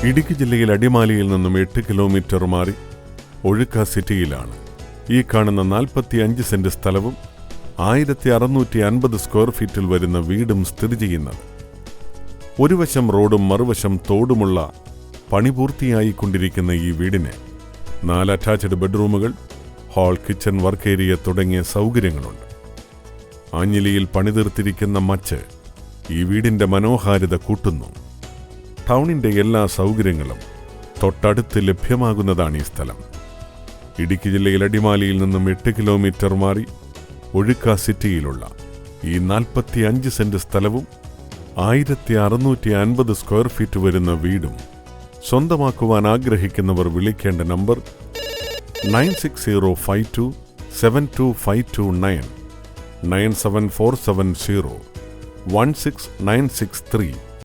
ഇടുക്കി ജില്ലയിൽ അടിമാലിയിൽ നിന്നും 8 കിലോമീറ്റർ മാറി ഒഴുക്ക സിറ്റിയിലാണ് ഈ കാണുന്ന 45 സെന്റ് സ്ഥലവും 1650 സ്ക്വയർ ഫീറ്റിൽ വരുന്ന വീടും സ്ഥിതി ചെയ്യുന്നത്. ഒരു വശം റോഡും മറുവശം തോടുമുള്ള പണി പൂർത്തിയായിക്കൊണ്ടിരിക്കുന്ന ഈ വീടിന് 4 അറ്റാച്ച്ഡ് ബെഡ്റൂമുകൾ, ഹാൾ, കിച്ചൺ, വർക്ക് ഏരിയ തുടങ്ങിയ സൗകര്യങ്ങളുണ്ട്. ആഞ്ഞിലിയിൽ പണിതീർത്തിരിക്കുന്ന മച്ച് ഈ വീടിന്റെ മനോഹാരിത കൂട്ടുന്നു. ടൗണിന്റെ എല്ലാ സൗകര്യങ്ങളും തൊട്ടടുത്ത് ലഭ്യമാകുന്നതാണ് ഈ സ്ഥലം. ഇടുക്കി ജില്ലയിൽ അടിമാലിയിൽ നിന്നും 8 കിലോമീറ്റർ മാറി ഒഴുക്ക സിറ്റിയിലുള്ള ഈ 45 സെന്റ് സ്ഥലവും 1650 സ്ക്വയർ ഫീറ്റ് വരുന്ന വീടും സ്വന്തമാക്കുവാൻ ആഗ്രഹിക്കുന്നവർ വിളിക്കേണ്ട നമ്പർ 9605272529 97470 16963.